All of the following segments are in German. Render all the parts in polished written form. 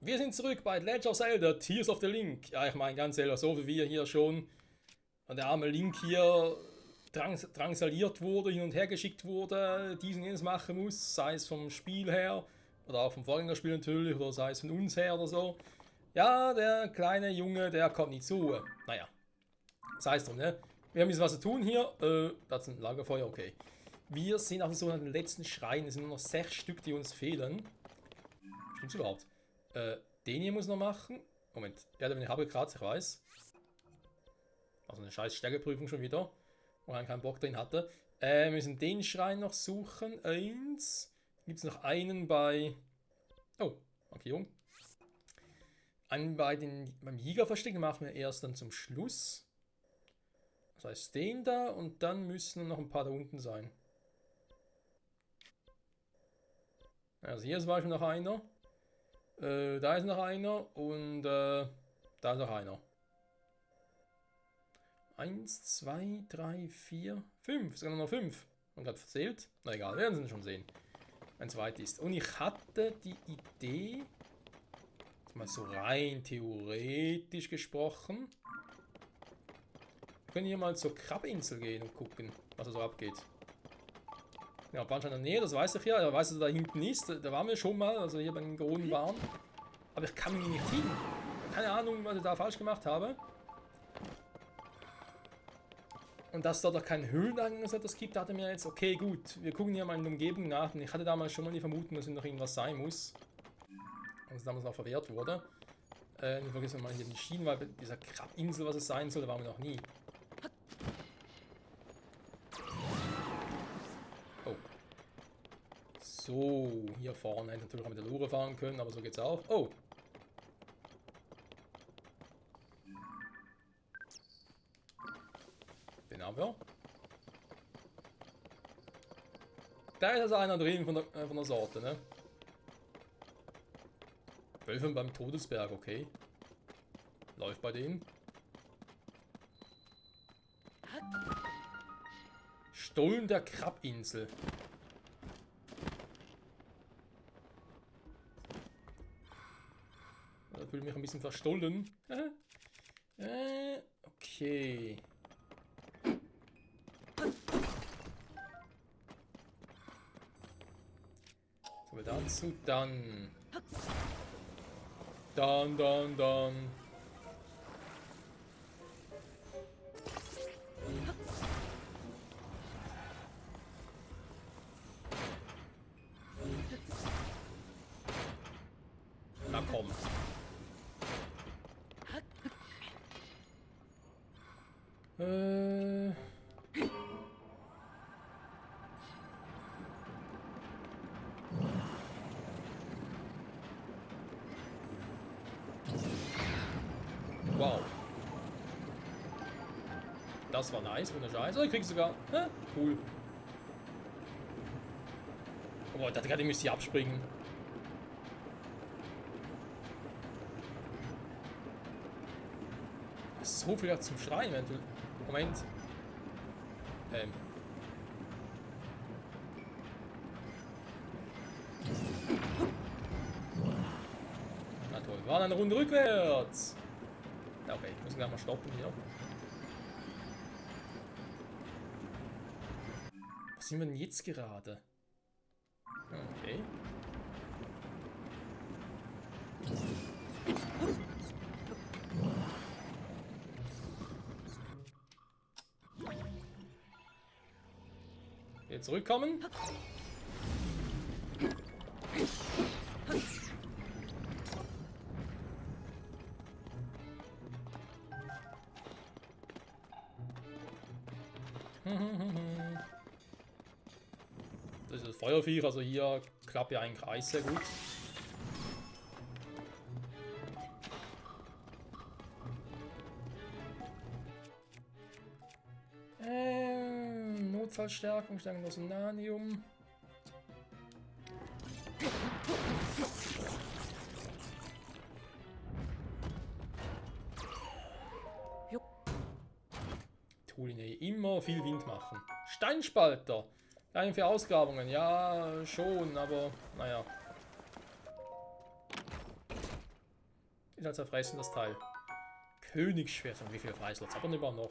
Wir sind zurück bei Legend of Zelda, Tears of the Link. Ja, ich meine ganz ehrlich, so wie wir hier schon und der arme Link hier drangsaliert wurde, hin und her geschickt wurde, diesen jenes machen muss, sei es vom Spiel her oder auch vom Vorgängerspiel natürlich, oder sei es von uns her oder so. Ja, der kleine Junge, der kommt nicht zu. Naja, sei es drum, ne? Wir haben ein bisschen was zu tun hier. Das ist ein Lagerfeuer, okay. Wir sind auf so einem letzten Schrein. Es sind nur noch 6 Stück, die uns fehlen. Stimmt's überhaupt? Den hier muss noch machen. Moment, ja, den habe ich gerade, ich weiß. Also eine scheiß Stärkeprüfung schon wieder. Wo ich keinen Bock drin hatte. Wir müssen den Schrein noch suchen. Eins. Gibt es noch einen bei... Oh, okay, Jung. Einen beim Jägerversteck machen wir erst dann zum Schluss. Das heißt den da und dann müssen noch ein paar da unten sein. Also hier ist zum Beispiel noch einer. Da ist noch einer und da ist noch einer. 1, 2, 3, 4, 5. Sogar noch 5. Und gerade verzählt. Na egal, werden Sie schon sehen. Ein zweites. Und ich hatte die Idee, mal so rein theoretisch gesprochen, wir können hier mal zur Krabbinsel gehen und gucken, was da so abgeht. Ja, Bahnstein in der Nähe, das weiß ich ja. Er weiß, dass er da hinten ist. Da waren wir schon mal, also hier bei den Großen waren. Aber ich kann mich nicht hin. Keine Ahnung, was ich da falsch gemacht habe. Und dass da doch keinen Höhleneingang so etwas gibt, dachte mir jetzt, okay, gut, wir gucken hier mal in der Umgebung nach. Und ich hatte damals schon mal die Vermutung, dass hier noch irgendwas sein muss. Und es damals noch verwehrt wurde. Ich vergesse mal hier die Schienen, weil bei dieser Krabbinsel, was es sein soll, da waren wir noch nie. Oh. So, hier vorne hätte ich natürlich auch mit der Lure fahren können, aber so geht's auch. Oh. Den haben wir. Da ist also einer drin von der Sorte, ne? Wölfen beim Todesberg, okay. Läuft bei denen. Stollen der Krabbinsel. Da fühle ich mich ein bisschen verstollen. Okay. So, dazu dann. Dann. Na komm. Wow. Das war nice, ohne Scheiß. Oh, ich krieg sogar. Cool. Oh, ich dachte gerade, ich müsste hier abspringen. So viel zum Schreien, eventuell. Moment. Na toll, wir waren eine Runde rückwärts. Ja, okay, müssen gleich mal stoppen hier. Was sind wir denn jetzt gerade? Okay. Wieder zurückkommen. Das ist das Feuerviech, also hier klappt ja ein Kreis sehr gut. Notfallstärkung, Stärkung aus Nanium. Tuline, immer viel Wind machen. Steinspalter! Klein für Ausgrabungen, ja, schon, aber naja. schnell zerfressen, das Teil. Königsschwert. Und wie viele Freislots hat er denn überhaupt noch?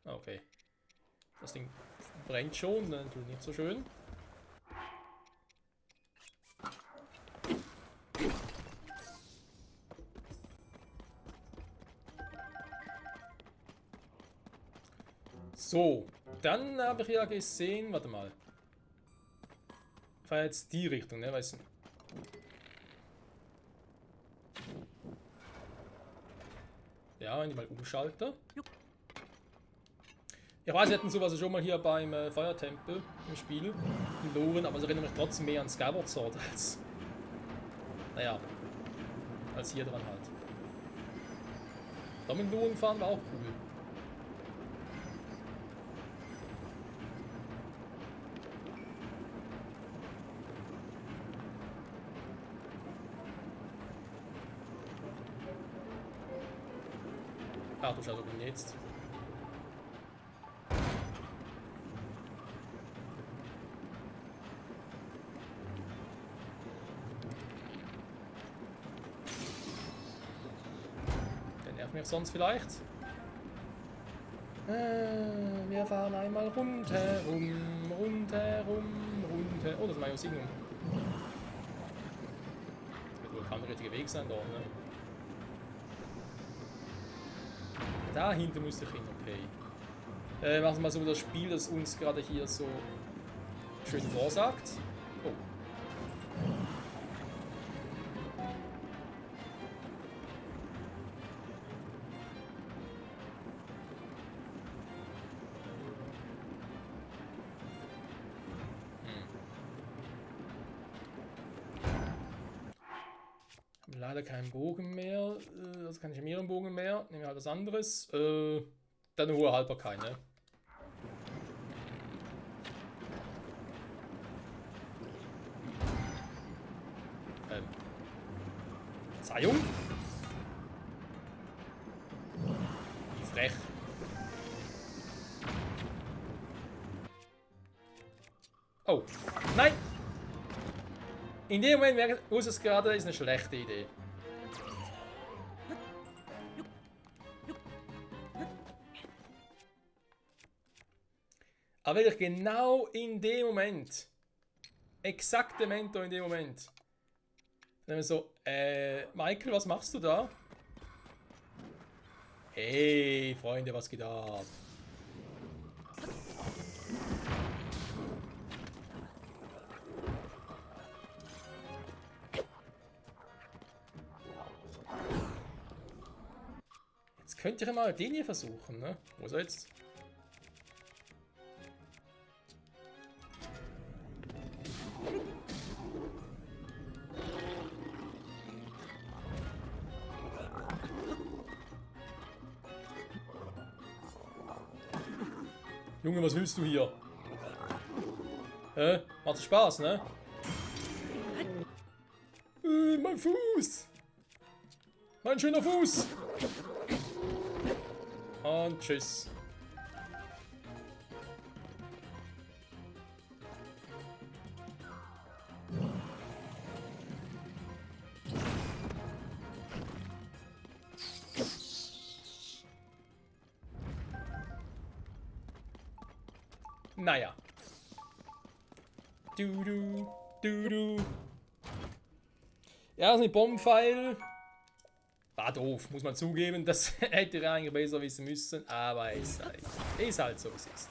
Ah, okay. Das Ding brennt schon, dann tut nicht so schön. So, dann habe ich ja gesehen, warte mal. War jetzt die Richtung, ne? Weißt du? Ja, wenn ich mal umschalte. Ich weiß, wir hatten sowas schon mal hier beim Feuertempel im Spiel, in Loren, aber es erinnert mich trotzdem mehr an Skyward Sword als. Naja, als hier dran halt. Da mit Loren fahren war auch cool. Ah, du schaust aber jetzt. Der nervt mich sonst vielleicht. Wir fahren einmal rundherum, rundherum, rundherum. Oh, das ist Majosignum. Das wird wohl kein richtiger Weg sein dort, ne? Da hinten müsste ich hin, okay. Machen wir mal so das Spiel, das uns gerade hier so schön vorsagt. Oh. Leider keinen Bogen mehr. Also kann ich mehr einen Bogen mehr. Nehmen wir halt was anderes. Dann hohe Haltbarkeit, ne? Verzeihung? Wie frech. Oh, nein! In dem Moment muss es gerade, ist eine schlechte Idee. Aber wirklich genau in dem Moment, exaktemento in dem Moment, dann so, Michael, was machst du da? Hey, Freunde, was geht ab? Jetzt könnt ihr mal den hier versuchen, ne? Wo ist er jetzt? Junge, was willst du hier? Hä? Macht Spaß, ne? Mein Fuß! Mein schöner Fuß! Und tschüss. Naja. Du. Ja, das ist ein Bombenpfeil. War doof, muss man zugeben. Das hätte er eigentlich besser wissen müssen. Aber ist halt so, wie es ist.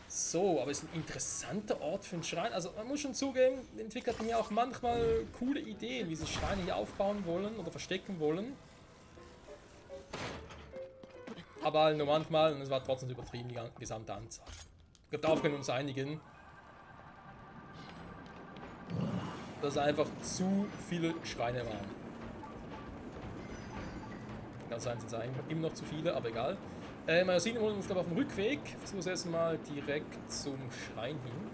So, aber es ist ein interessanter Ort für einen Schrein. Also man muss schon zugeben, die Entwickler hatten ja auch manchmal coole Ideen, wie sie Schreine hier aufbauen wollen oder verstecken wollen. Aber halt nur manchmal, und es war trotzdem übertrieben, die gesamte Anzahl. Ich glaube, darauf können wir uns einigen. Dass es einfach zu viele Schreine waren. Kann sein, sind es eigentlich immer noch zu viele, aber egal. Mal sehen, wir uns glaube auf dem Rückweg. Ich versuche es erstmal direkt zum Schrein hin.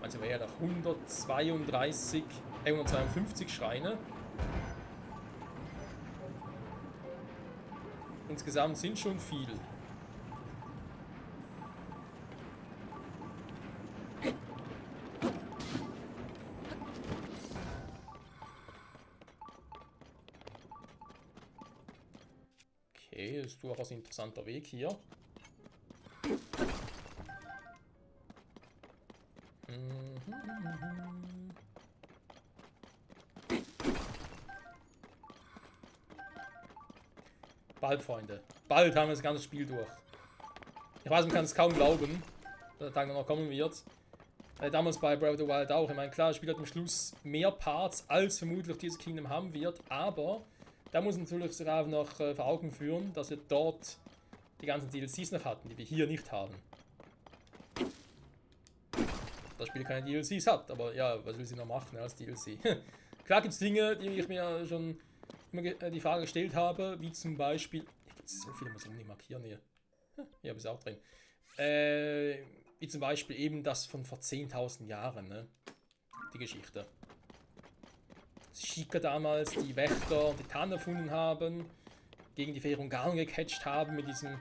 Also wäre ja nach 152 Schreine. Insgesamt sind schon viel. Okay, das ist durchaus ein interessanter Weg hier. Bald, Freunde. Bald haben wir das ganze Spiel durch. Ich weiß, man kann es kaum glauben, dass der Tag noch kommen wird. Damals bei Breath of the Wild auch. Ich meine, klar, das Spiel hat am Schluss mehr Parts, als vermutlich dieses Kingdom haben wird, aber da muss man natürlich sich auch noch vor Augen führen, dass wir dort die ganzen DLCs noch hatten, die wir hier nicht haben. Das Spiel keine DLCs hat, aber ja, was will sie noch machen als DLC? Klar gibt es Dinge, die ich mir schon immer die Frage gestellt habe, wie zum Beispiel, so viele muss ich nicht markieren hier. Hier habe ich es auch drin. Wie zum Beispiel eben das von vor 10.000 Jahren, ne? Die Geschichte. Sheikah damals die Wächter und die Tarn erfunden haben, gegen die Währung Ganon gecatcht haben mit diesem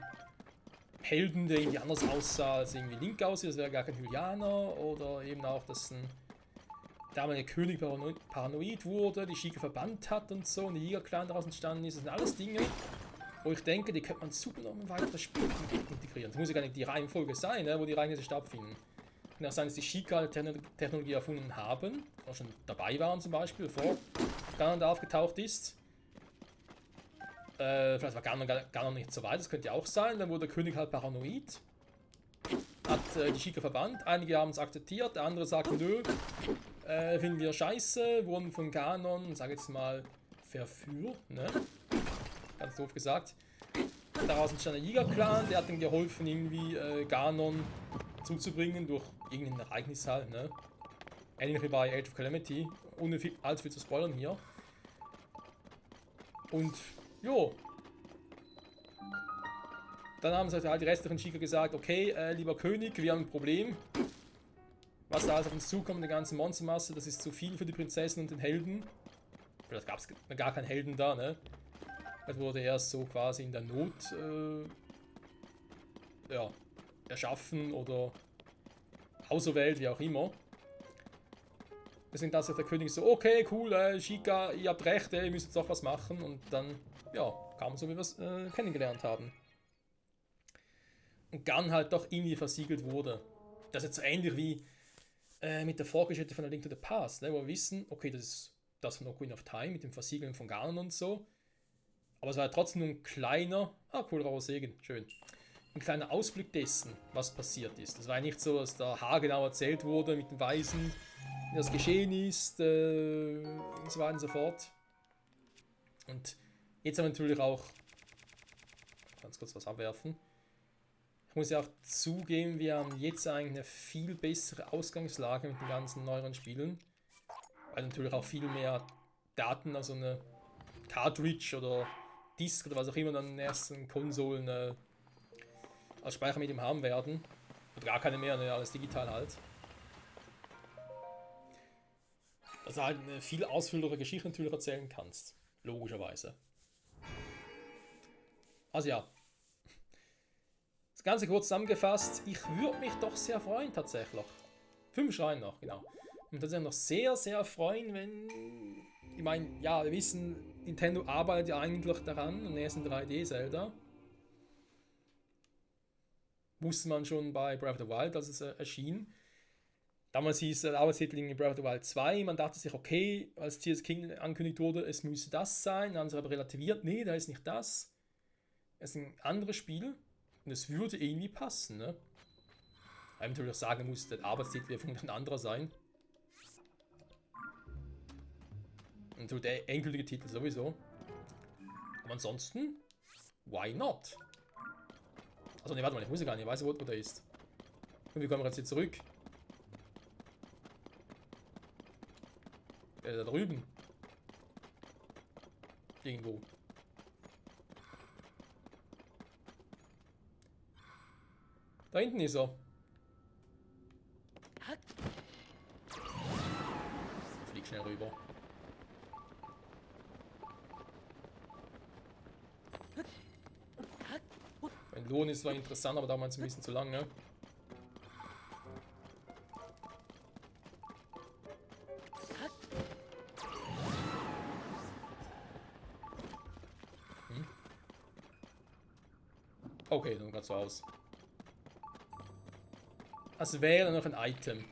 Helden, der irgendwie anders aussah als irgendwie Link aussieht, das wäre gar kein Hylianer, oder eben auch, dass ein damaliger König paranoid wurde, die Sheikah verbannt hat und so, und der Jäger-Clan daraus entstanden ist. Das sind alles Dinge, wo ich denke, die könnte man super noch ein weiteres Spiel integrieren. Das muss ja gar nicht die Reihenfolge sein, ne, wo die Ereignisse stattfinden. Kann auch sein, dass die Sheikah-Technologie erfunden haben, auch schon dabei waren zum Beispiel, bevor Ganon da aufgetaucht ist. Vielleicht war Ganon nicht so weit, das könnte ja auch sein. Dann wurde der König halt paranoid, hat die Sheikah verbannt. Einige haben es akzeptiert, andere sagten, nö, finden wir scheiße, wurden von Ganon, sag jetzt mal, verführt, ne? Ganz doof gesagt. Daraus entstand der Jäger-Clan, der hat ihm geholfen, irgendwie Ganon zuzubringen durch irgendein Ereignis halt, ne? Ähnlich wie bei Age of Calamity, ohne allzu viel zu spoilern hier. Und, jo. Dann haben sie halt die restlichen Sheikah gesagt, okay, lieber König, wir haben ein Problem. Was da alles auf uns zukommt, die ganze Monstermasse, das ist zu viel für die Prinzessin und den Helden. Vielleicht gab es gar keinen Helden da, ne? Das wurde erst so quasi in der Not ja, erschaffen oder auserwählt, wie auch immer. Deswegen dachte der König so, okay, cool, Sheikah, ihr habt recht, ihr müsst jetzt doch was machen. Und dann, ja, kam so, wie wir es kennengelernt haben. Und Ganon halt doch irgendwie versiegelt wurde. Das ist jetzt so ähnlich wie mit der Vorgeschichte von A Link to the Past, ne, wo wir wissen, okay, das ist das von Ocarina of Time mit dem Versiegeln von Ganon und so. Aber es war ja trotzdem nur ein kleiner, cool, rauer Segen, schön. Ein kleiner Ausblick dessen, was passiert ist. Das war ja nicht so, dass da haargenau erzählt wurde mit den Weisen, wie das geschehen ist, und so weiter und so fort. Und jetzt haben wir natürlich auch, ganz kurz was abwerfen. Ich muss ja auch zugeben, wir haben jetzt eigentlich eine viel bessere Ausgangslage mit den ganzen neueren Spielen. Weil natürlich auch viel mehr Daten, also eine Cartridge oder Disk oder was auch immer dann in den ersten Konsolen als Speichermedium haben werden. Oder gar keine mehr, ne, alles digital halt. Dass du halt eine viel ausführlichere Geschichte natürlich erzählen kannst. Logischerweise. Also ja. Das Ganze kurz zusammengefasst. Ich würde mich doch sehr freuen tatsächlich. 5 Schreien noch, genau. Und tatsächlich noch sehr, sehr freuen, wenn... Ich meine, ja, wir wissen, Nintendo arbeitet ja eigentlich daran, am nächsten 3D-Zelda. Wusste man schon bei Breath of the Wild, als es erschien. Damals hieß der Arbeitstitel in Breath of the Wild 2. Man dachte sich, okay, als TS King angekündigt wurde, es müsste das sein. Dann haben sie aber relativiert, nee, da ist nicht das. Es ist ein anderes Spiel. Und es würde irgendwie passen, ne? Weil man natürlich auch sagen muss, der Arbeitstitel wird ein anderer sein. Und der endgültige Titel sowieso. Aber ansonsten, why not? Also ne, warte mal, ich muss ja gar nicht, ich weiß, wo der ist. Und wie kommen wir jetzt hier zurück? Der ist da drüben. Irgendwo. Da hinten ist er. Flieg schnell rüber. Mein Lohn ist zwar interessant, aber damals ein bisschen zu lang, ne? Okay, dann geht's so aus. Also wäre noch ein Item.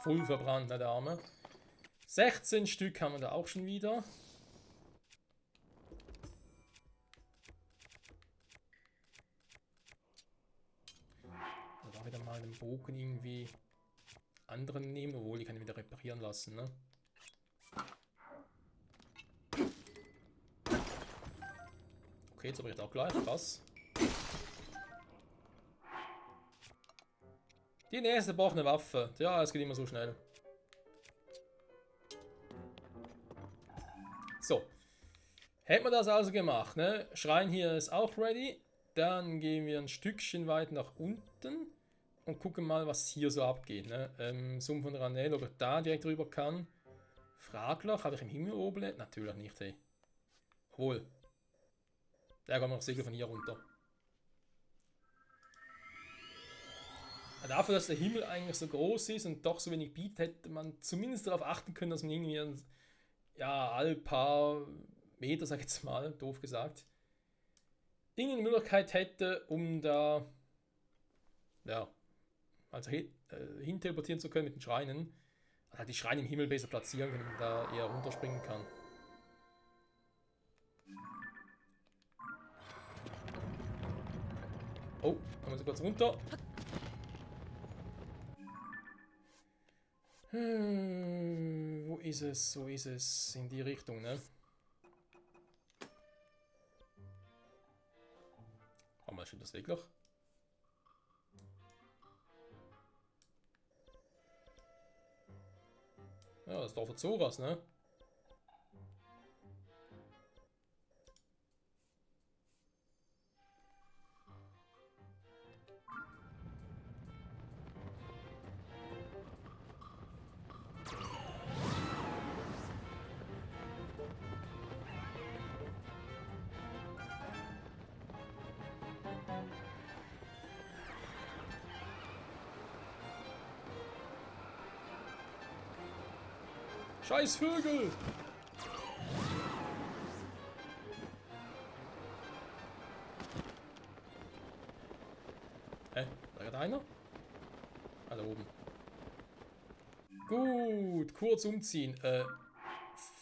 Voll verbrannt, ne, der Arme. 16 Stück haben wir da auch schon wieder. Da wieder mal den Bogen irgendwie anderen nehmen, obwohl ich kann ihn wieder reparieren lassen, ne? Okay, jetzt bricht auch gleich. Krass. Die nächste braucht eine Waffe. Ja, es geht immer so schnell. So. Hätten wir das also gemacht, ne? Schrein hier ist auch ready. Dann gehen wir ein Stückchen weit nach unten und gucken mal, was hier so abgeht, ne? Sumpf von Ranel, ob ich da direkt rüber kann. Fragloch, habe ich im Himmel oben? Natürlich nicht, hey. Obwohl. Da kommen wir noch Segel von hier runter. Dafür, dass der Himmel eigentlich so groß ist und doch so wenig bietet, hätte man zumindest darauf achten können, dass man irgendwie, ja, all paar Meter, sag ich jetzt mal, doof gesagt, irgendeine Möglichkeit hätte, um da, ja, also hin teleportieren zu können mit den Schreinen. Also halt die Schreine im Himmel besser platzieren, wenn man da eher runterspringen kann. Oh, dann muss ich kurz runter. Wo ist es? Wo ist es? In die Richtung, ne? Haben wir schon das Wegloch? Ja, das Dorf Zoras, ne? Scheiß Vögel! Hä? Da geht einer? Ah, da oben. Gut, kurz umziehen.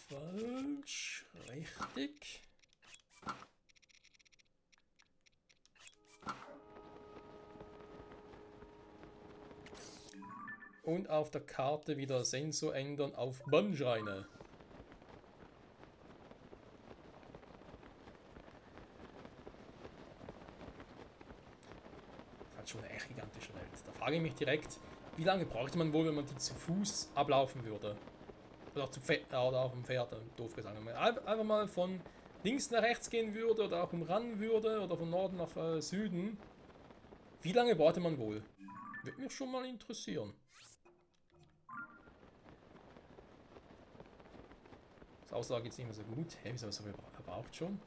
Falsch. Richtig. Und auf der Karte wieder Sensor ändern auf Bannschreine. Das ist halt schon eine echt gigantische Welt. Da frage ich mich direkt, wie lange bräuchte man wohl, wenn man die zu Fuß ablaufen würde? Oder auch auf dem Pferd, doof gesagt. Wenn man einfach mal von links nach rechts gehen würde oder auch umran würde oder von Norden nach Süden. Wie lange bräuchte man wohl? Würde mich schon mal interessieren. Das Aussage jetzt nicht mehr so gut. Hä, wieso so viel verbraucht schon?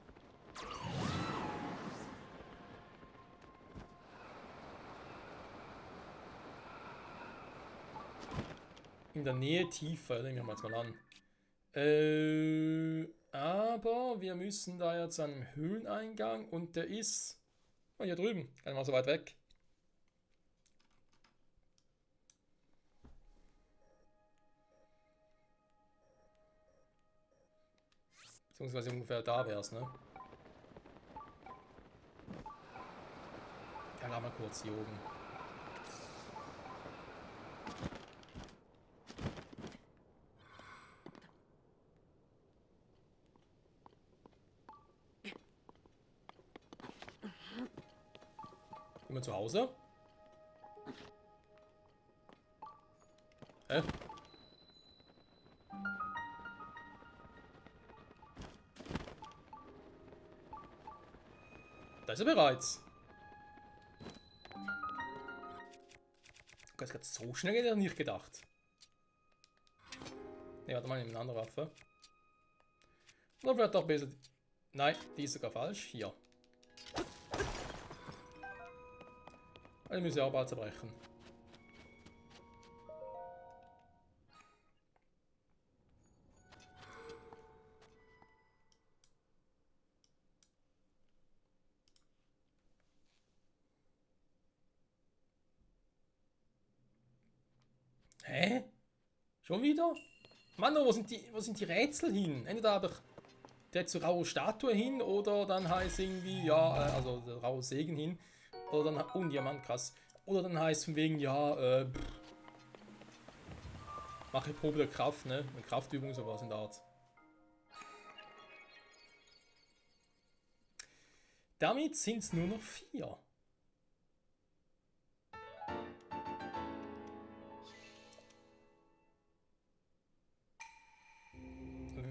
In der Nähe tiefer, nehmen wir mal an. Aber wir müssen da ja zu einem Höhleneingang und der ist hier drüben, gar nicht mal so weit weg. Beziehungsweise ungefähr da wäre es, ne? Ja, lass mal kurz hier oben. Sind wir zu Hause? Hä? Da ist er bereits. Das geht so schnell, hätte ich nicht gedacht. Ne, warte mal, eine andere Waffe. Oder vielleicht doch besser. Nein, die ist sogar falsch. Hier. Die müssen ja auch bald zerbrechen. Hä? Schon wieder? Mann, wo sind die Rätsel hin? Entweder habe ich der zu raue Statue hin oder dann heißt irgendwie, ja, also der raue Segen hin. Oder dann, oh, ein Diamant, krass. Oder dann heißt von wegen, ja, mache Probe der Kraft, ne? Eine Kraftübung, sowas in der Art. Damit sind es nur noch 4.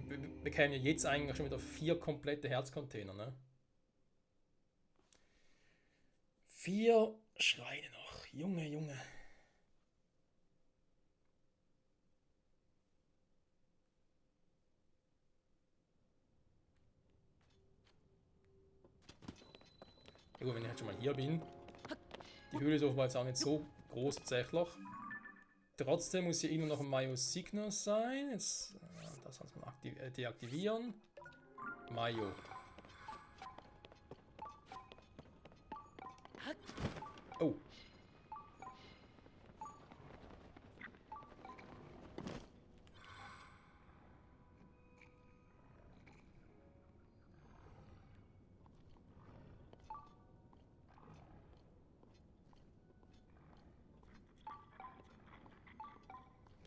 Wir bekämen ja jetzt eigentlich schon wieder 4 komplette Herzcontainer, ne? 4 Schreine noch. Junge, Junge. Ja gut, wenn ich jetzt schon mal hier bin. Die Höhle ist offenbar jetzt auch nicht so groß tatsächlich. Trotzdem muss hier immer noch ein Mayo Signal sein. Jetzt, das heißt mal deaktivieren. Mayo. Oh.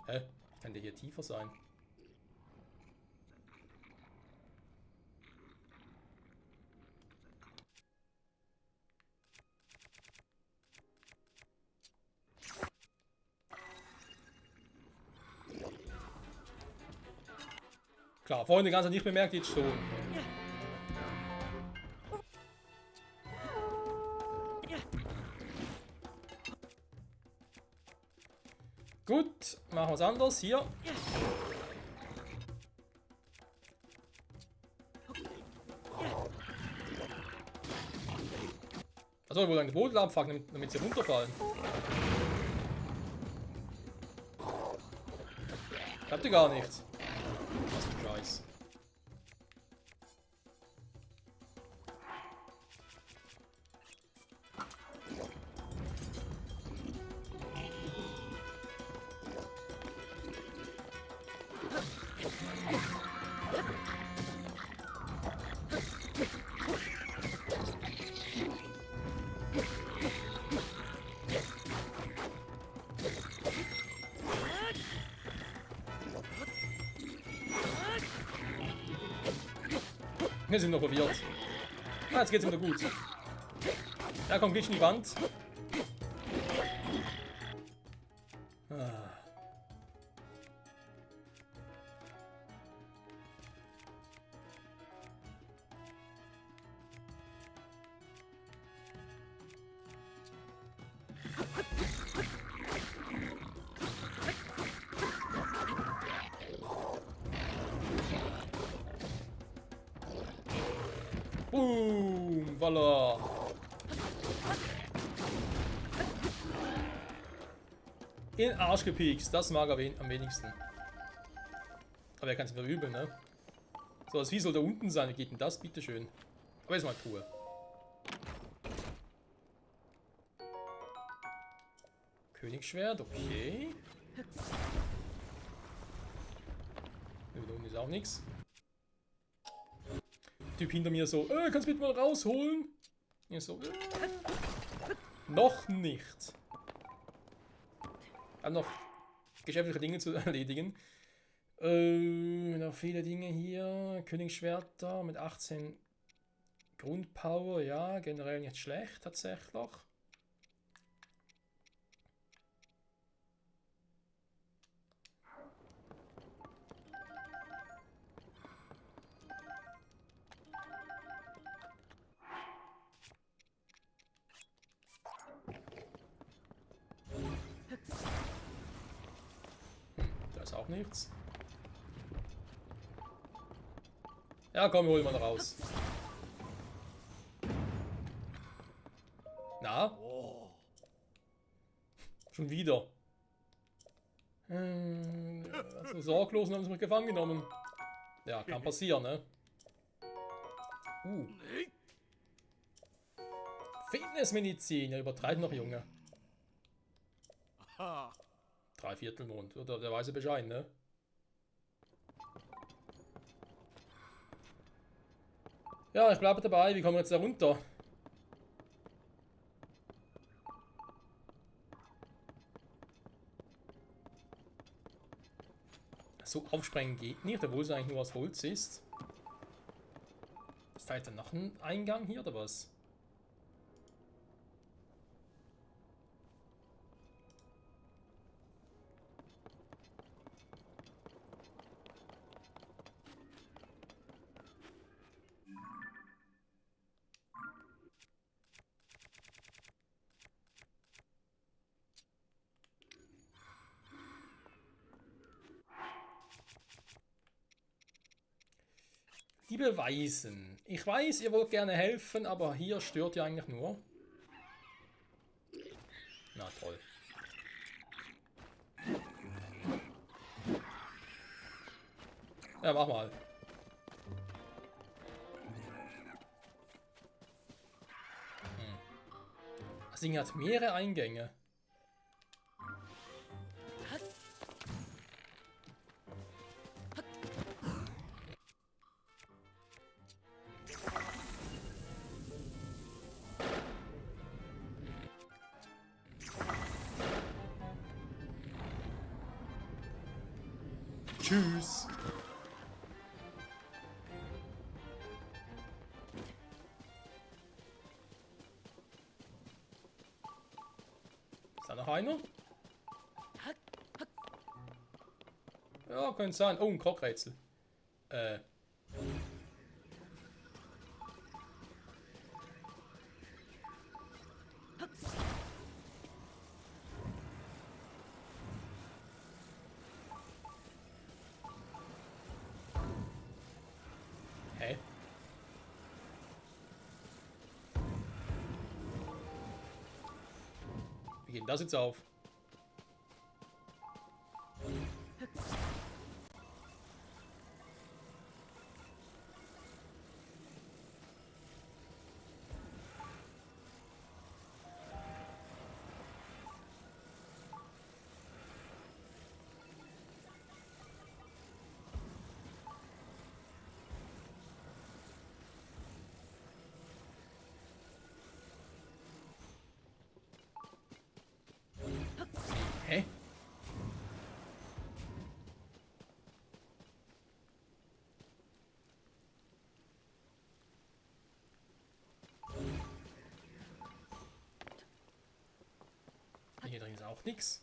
Hä? Kann der hier tiefer sein? Klar, vorhin die ganze Zeit nicht bemerkt, jetzt schon. Gut, machen wir es anders. Hier. Achso, ich wollte eine Boden abfangen, damit sie runterfallen. Habt ihr gar nichts. Was für ein Scheiß. Wir sind noch verwirrt. Ah, jetzt geht's wieder gut. Ja, komm, geh in die Wand. Ah. Boom, voila. In den Arsch gepiekst, das mag er am wenigsten. Aber er kann es mir übel, ne? So, das Vieh soll da unten sein, wie geht denn das? Bitteschön. Aber jetzt mal Truhe. Königsschwert, okay. Da unten ist auch nichts. Typ hinter mir so, kannst du bitte mal rausholen? Ich so, noch nicht. Ich habe noch geschäftliche Dinge zu erledigen. Noch viele Dinge hier. Königsschwerter mit 18 Grundpower, ja, generell nicht schlecht tatsächlich. Da ist auch nichts. Ja, komm, wir holen mal raus. Na? Schon wieder. So sorglos und haben sie mich gefangen genommen. Ja, kann passieren, ne? Fitnessmedizin, ja, übertreibt noch, Junge. 3 Dreiviertelmond, oder? Der weiß ja Bescheid, ne? Ja, ich bleibe dabei. Wie kommen wir jetzt da runter? So aufsprengen geht nicht, obwohl es eigentlich nur aus Holz ist. Ist da jetzt dann noch ein Eingang hier, oder was? Die Beweisen. Ich weiß, ihr wollt gerne helfen, aber hier stört ihr eigentlich nur. Na toll. Ja, mach mal. Das Ding hat mehrere Eingänge. Tschüss. Ist da noch einer? Ja, könnte sein. Oh, ein Kochrätsel. Hä? Wie geht denn das jetzt auf? Hä? Hier drin ist auch nichts.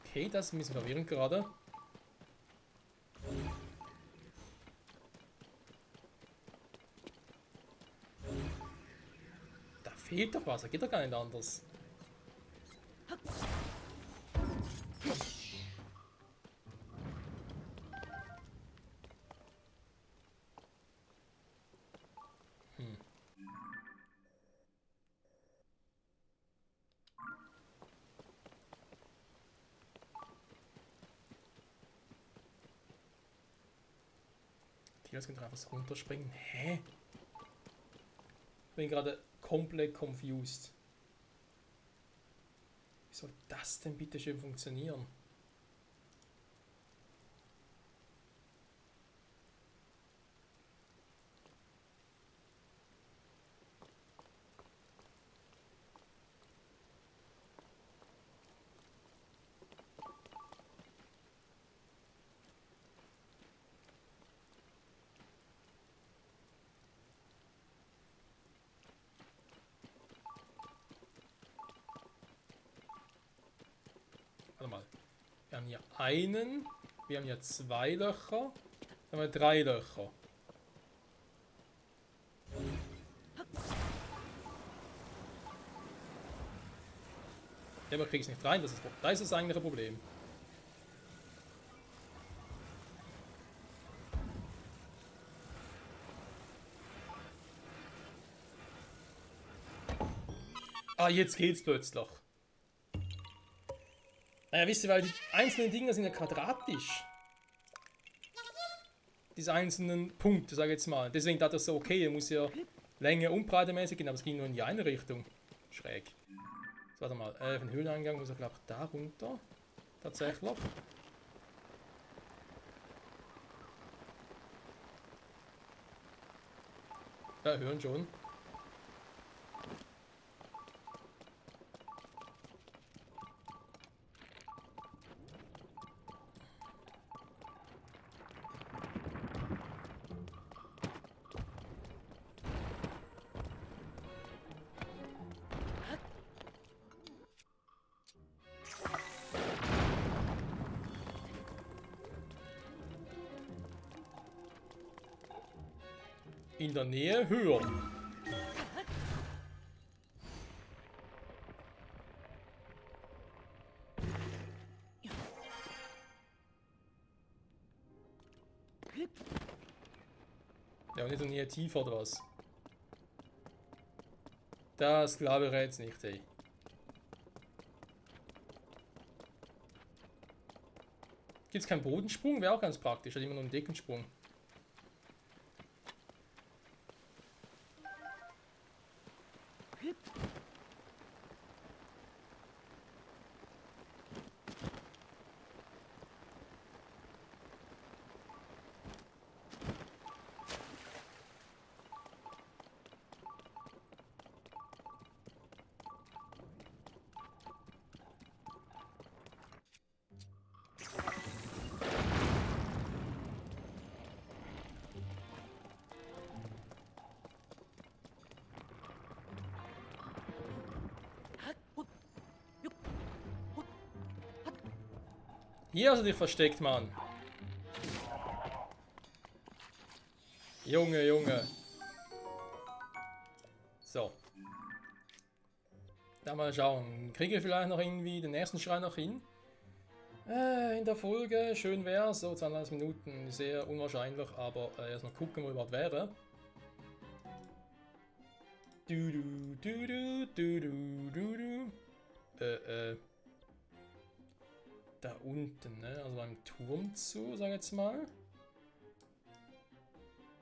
Okay, das ist ein bisschen verwirrend gerade. Da fehlt doch was, da geht doch gar nicht anders. Jetzt können wir einfach so runterspringen. Hä? Ich bin gerade komplett confused. Wie soll das denn bitte schön funktionieren? Warte mal. Wir haben hier einen, wir haben hier zwei Löcher, dann haben wir drei Löcher. Ja, aber kriege ich es nicht rein, das ist das eigentliche Problem. Ah, jetzt geht's plötzlich. Naja, wisst ihr, weil die einzelnen Dinger sind ja quadratisch. Diese einzelnen Punkte, sage ich jetzt mal. Deswegen dachte ich so, okay, muss ja Länge und Breite mäßig gehen, aber es ging nur in die eine Richtung. Schräg. So, warte mal, für den Höhleneingang muss er, glaube ich, da runter. Tatsächlich. Ja, hören schon. In der Nähe höher. Ja, und in der Nähe tiefer oder was? Das glaube ich jetzt nicht, ey. Gibt es keinen Bodensprung? Wäre auch ganz praktisch. Hat immer nur einen Deckensprung. Hier hast du dich versteckt, Mann. Junge, Junge. So. Dann mal schauen. Kriege ich vielleicht noch irgendwie den nächsten Schrein noch hin? In der Folge, schön wär's. So 32 Minuten, sehr unwahrscheinlich, aber erstmal gucken, wo überhaupt wäre. Du, du, du, du, du, du, du, du. Da unten, ne? Also beim Turm zu, sag ich jetzt mal.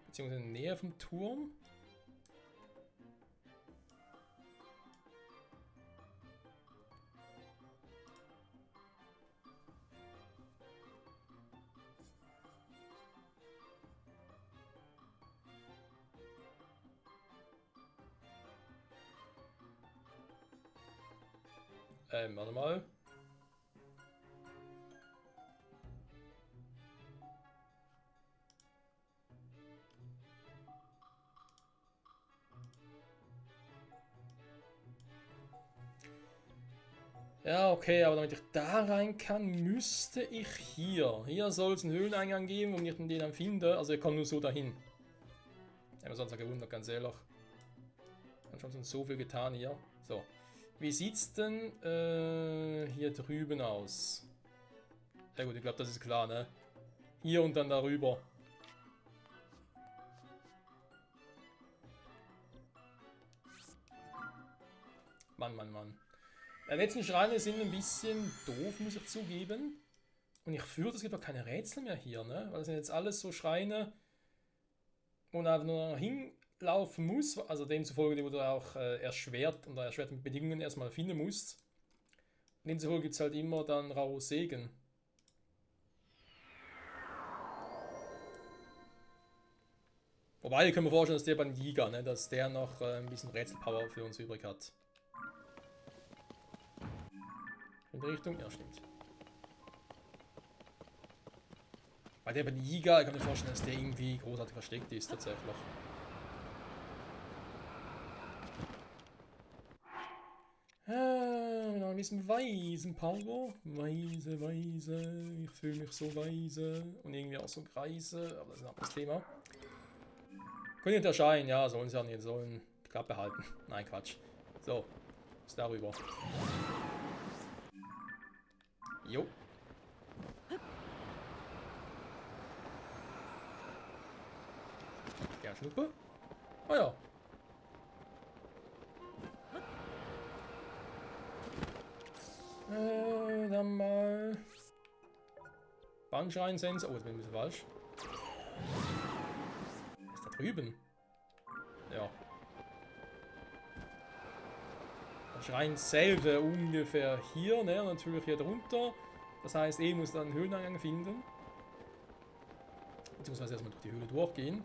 Beziehungsweise in der Nähe vom Turm. Warte mal. Ja, okay, aber damit ich da rein kann, müsste ich hier. Hier soll es einen Höhleneingang geben, wo ich den dann finde. Also ich komme nur so dahin. Ich habe mir sonst gewundert, ganz ehrlich. Hat schon so viel getan hier. So. Wie sieht's denn hier drüben aus? Ja gut, ich glaube, das ist klar, ne? Hier und dann darüber. Mann, Mann, Mann. Die letzten Schreine sind ein bisschen doof, muss ich zugeben. Und ich fürchte, es gibt auch keine Rätsel mehr hier, ne? Weil das sind jetzt alles so Schreine, wo man einfach nur hinlaufen muss. Also demzufolge, wo du auch erschwerte Bedingungen erstmal finden musst. Und demzufolge gibt es halt immer dann raue Segen. Wobei, ich kann mir vorstellen, dass der beim Giga, ne? Dass der noch ein bisschen Rätselpower für uns übrig hat. In die Richtung? Ja, stimmt. Weil der bei Giga, ich kann mir vorstellen, dass der irgendwie großartig versteckt ist, tatsächlich. Mit ein bisschen Waisenpower. Weise, weise. Ich fühle mich so weise. Und irgendwie auch so greise. Aber das ist ein anderes Thema. Können nicht erscheinen, ja, sollen sie ja nicht. Sollen die Klappe halten. Nein, Quatsch. So. Ist darüber. Jo. Ja, Schnuppe. Oh ja. Dann mal... Bandschrein-Sensor. Oh, jetzt bin ich ein bisschen falsch. Was ist da drüben? Ja. Der Schrein selber ungefähr hier, ne? Natürlich hier drunter. Das heißt, ich muss dann einen Höhleneingang finden. Beziehungsweise erstmal durch die Höhle durchgehen.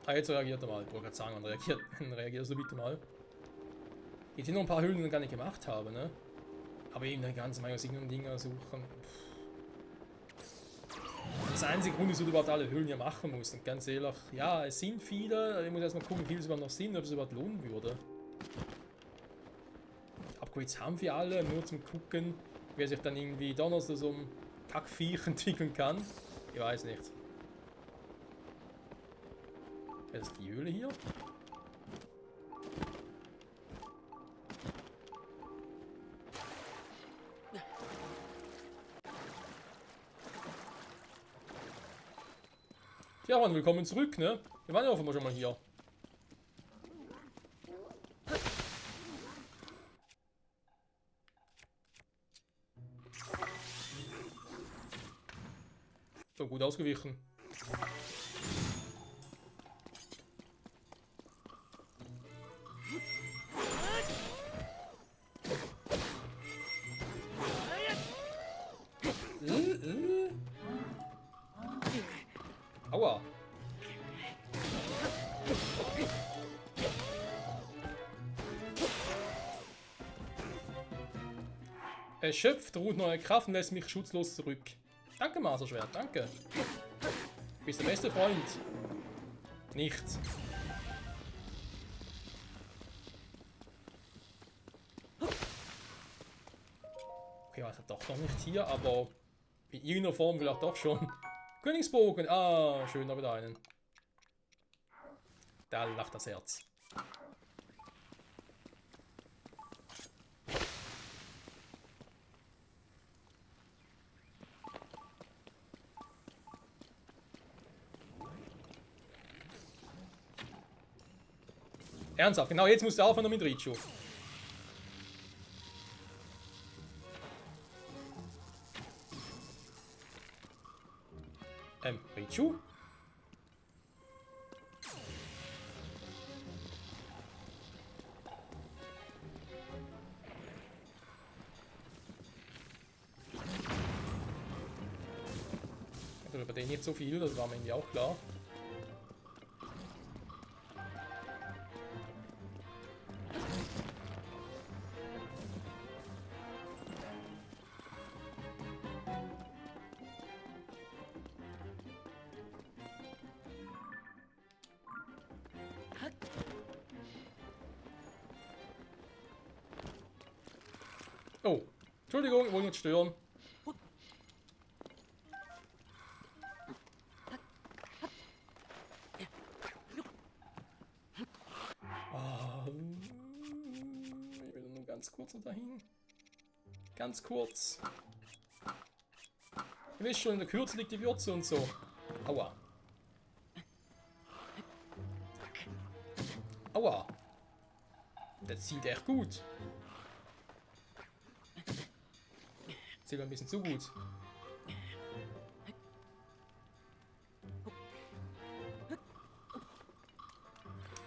Ah, jetzt reagiert er mal. Ich wollte gerade sagen, dann reagiert so bitte mal. Jetzt sind noch ein paar Höhlen, die ich gar nicht gemacht habe, ne? Aber eben eine ganze Menge Dinger suchen. Das einzige Grund ist, dass du überhaupt alle Höhlen hier machen musst. Und ganz ehrlich, ja, es sind viele. Ich muss erstmal gucken, wie viele es überhaupt noch sind, ob es überhaupt lohnen würde. Upgrades haben wir alle, nur zum Gucken, wer sich dann irgendwie da noch so ein Kackviech entwickeln kann. Ich weiß nicht. Das ist die Höhle hier. Ja, Mann, willkommen zurück, ne? Wir waren ja offenbar schon mal hier. So, gut ausgewichen. Aua. Erschöpft, ruht neue Kraft und lässt mich schutzlos zurück. Danke, Maserschwert, danke. Du bist der beste Freund. Nichts. Okay, was hat doch noch nicht hier, aber in irgendeiner Form vielleicht doch schon. Königsbogen, ah, schön, da wieder einen. Da lacht das Herz. Ernsthaft, genau jetzt musst du aufhören mit Richu. Richu? Also über den nicht so viel, das war mir irgendwie auch klar. Oh, Entschuldigung, ich wollte nicht stören. Ich will nur ganz kurz dahin. Ganz kurz. Ihr wisst schon, in der Kürze liegt die Würze und so. Aua. Aua. Das zielt echt gut. Zielt ein bisschen zu gut.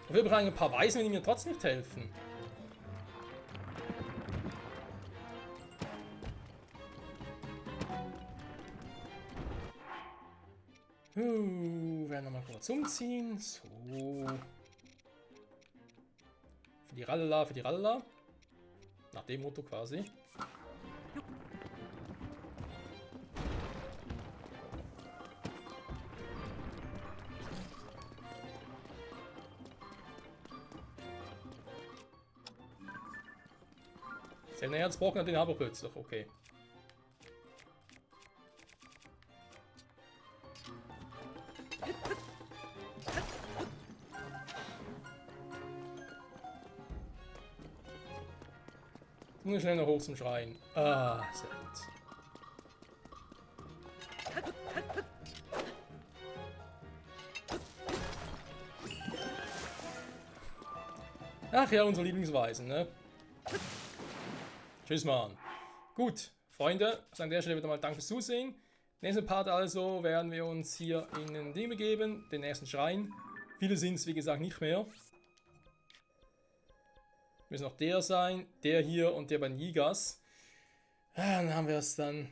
Wir brauchen ein paar Weisen, die mir trotzdem nicht helfen. Werden wir mal kurz umziehen. So. Für die Rallala, für die Rallala. Nach dem Motto quasi. Seltener Herzbrocken hat den aber plötzlich, okay. Nur schnell noch hoch zum Schrein. Ah, sehr gut. Ach ja, unsere Lieblingsweisen, ne? Tschüss, Mann. Gut, Freunde, also an der Stelle wieder mal Dank fürs Zusehen. Nächsten Part also werden wir uns hier in den Ding begeben, den ersten Schrein. Viele sind es, wie gesagt, nicht mehr. Müssen noch der sein, der hier und der bei den Gigas. Dann haben wir es dann...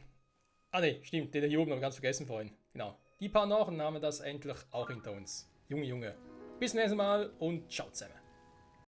Ah ne, stimmt, der hier oben haben wir ganz vergessen vorhin. Genau. Die paar noch und dann haben wir das endlich auch hinter uns. Junge, Junge. Bis zum nächsten Mal und ciao zusammen.